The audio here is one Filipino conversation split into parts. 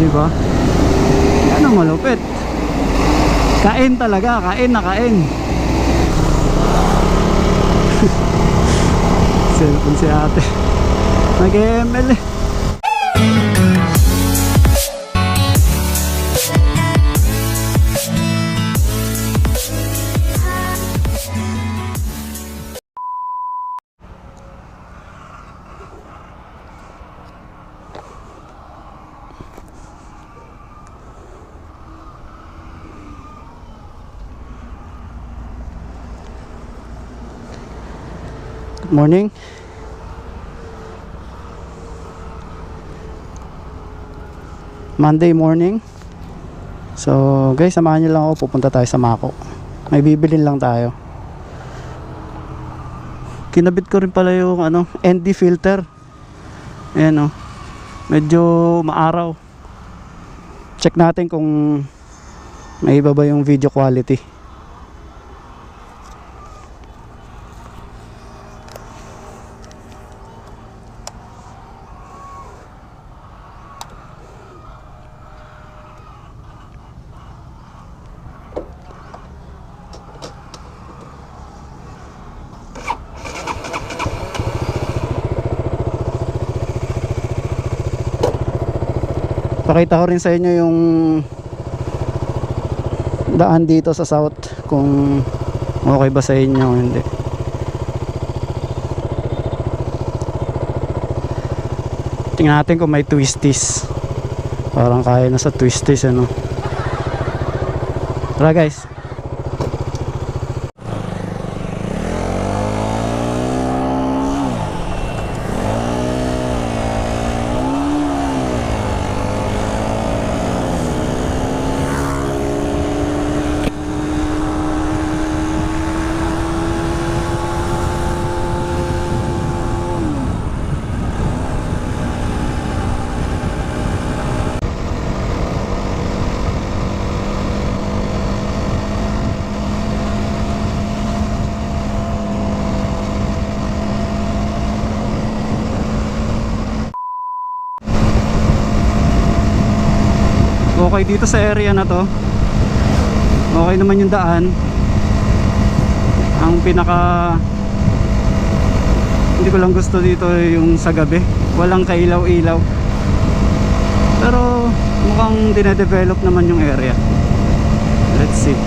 Diba? Yan ang malupit. Kain talaga, kain na kain. Cellphone si ate. Nag-ML eh. Morning. Monday morning. So guys, samahan niyo lang ako, pupunta tayo sa Maco. May bibilin lang tayo. Kinabit ko rin pala yung ND filter. Ayan medyo maaraw. Check natin kung may iba ba yung video quality. Pakita ko rin sa inyo yung daan dito sa south, kung okay ba sa inyo o hindi. Tingnan natin kung may twisties. Parang kaya na sa twisties Tara guys. Okay dito sa area na to. Okay naman yung daan. Ang pinaka hindi ko lang gusto dito yung sa gabi, walang kailaw-ilaw. Pero mukhang dinedevelop naman yung area. Let's see.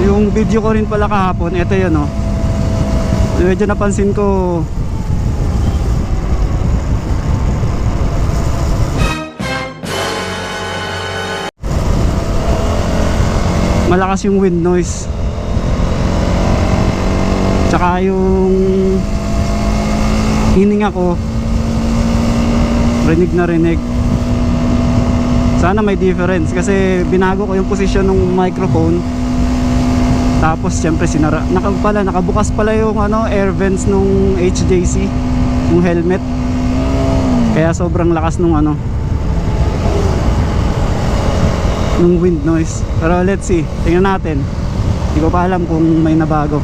Yung video ko rin pala kahapon, ito yun medyo napansin ko malakas yung wind noise, tsaka yung hininga ko rinig na rinig. Sana may difference kasi binago ko yung posisyon ng microphone, tapos syempre sinara, nakabukas pala yung air vents nung HJC, yung helmet, kaya sobrang lakas nung nung wind noise. Pero let's see, tingnan natin. Hindi ko pa alam kung may nabago.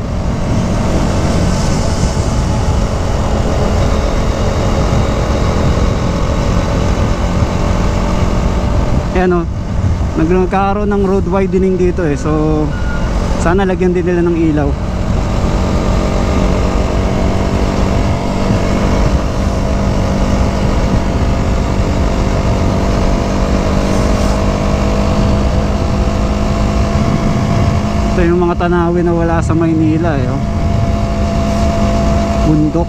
Ayan nagkaroon ng road widening dito so sana lagyan din nila ng ilaw. Ito yung mga tanawin na wala sa Maynila bundok.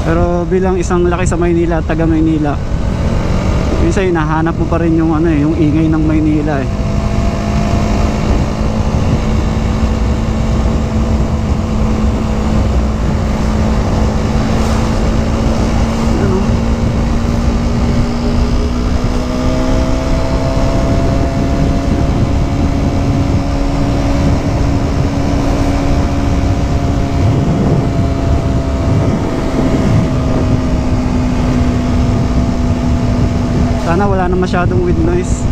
Pero bilang isang laki sa Maynila, taga Maynila, minsan hinahanap mo pa rin yung yung ingay ng Maynila Sana wala na masyadong wind noise.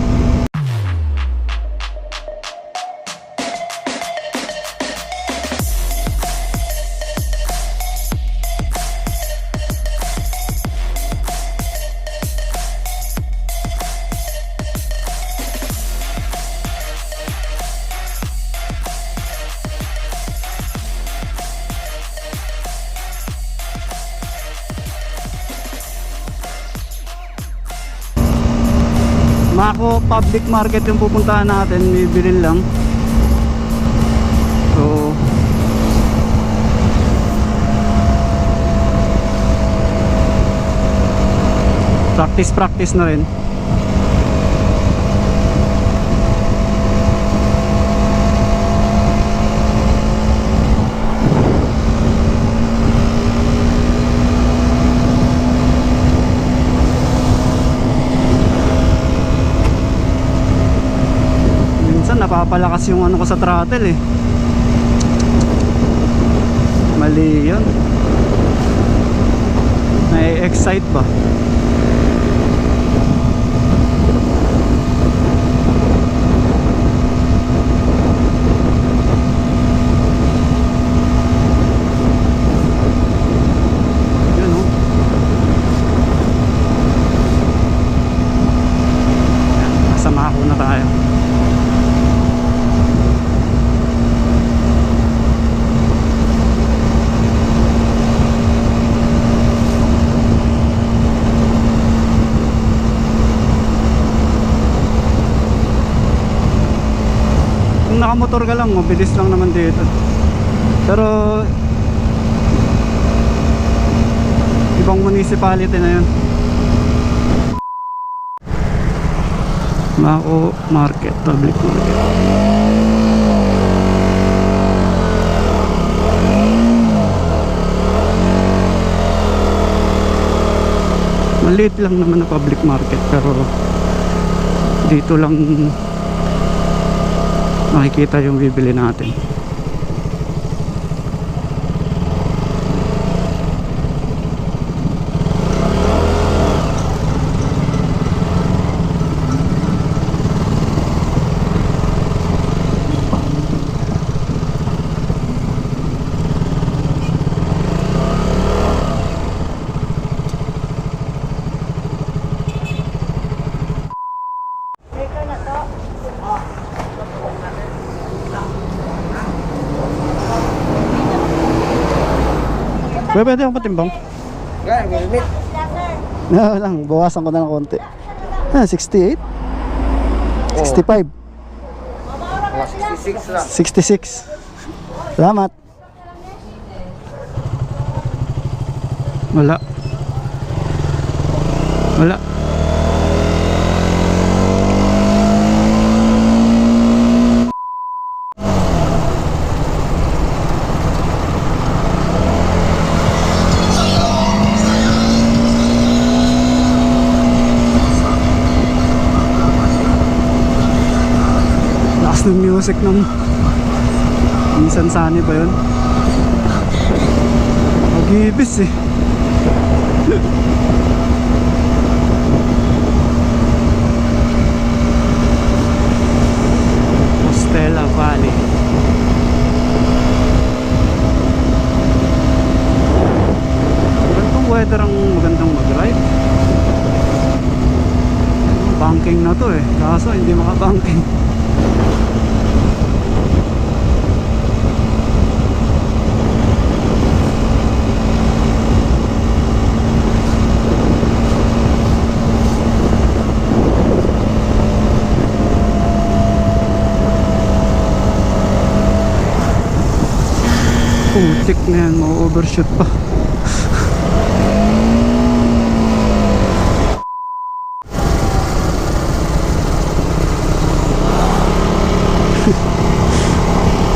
Maco public market yung pupuntahan natin, bibilin lang. So practice na rin. Napapalakas yung ano ko sa throttle eh. Mali yun. Nai-excite ba? Yun oh. Nasa Maco na tayo. Nakamotor ka lang, mabilis lang naman dito. Pero ibang municipality na yun. Maco market, public market. Maliit lang naman na public market, pero dito lang makikita yung bibili natin. Pwede akong patimbang? Gaya, may limit. No lang, bawasan ko na ng konti. 68? 65? 66 lang. 66. Salamat. Wala. Wala. Ng music ng Nissan Sunny ba yun? Mag-ibis eh. Stella Valley. Magandang weather ang magandang mag-ride. Banking na to eh, kaso hindi makabanking. Putik na yan, ma-overshoot pa.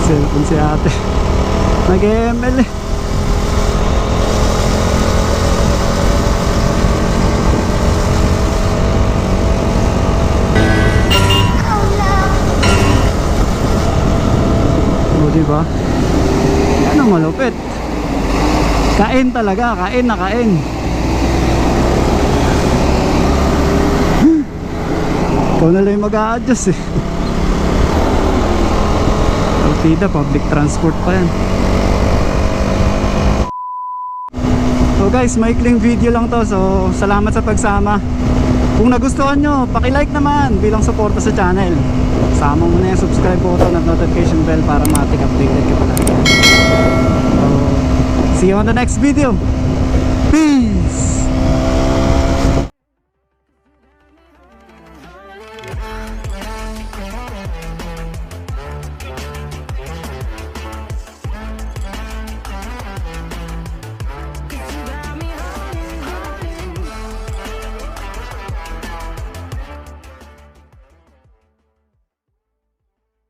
Cellphone si ate. Nag-ML eh. O diba? Yan ang malupit. Kain talaga, kain na kain. Ikaw na lang yung mag-a-adjust eh. Altida, public transport pa yan. So guys, maikling video lang to. So salamat sa pagsama. Kung nagustuhan nyo, paki-like naman bilang suporta sa channel. Sama mo na yung subscribe button at notification bell para matik updated ka pala. So see you on the next video. Peace!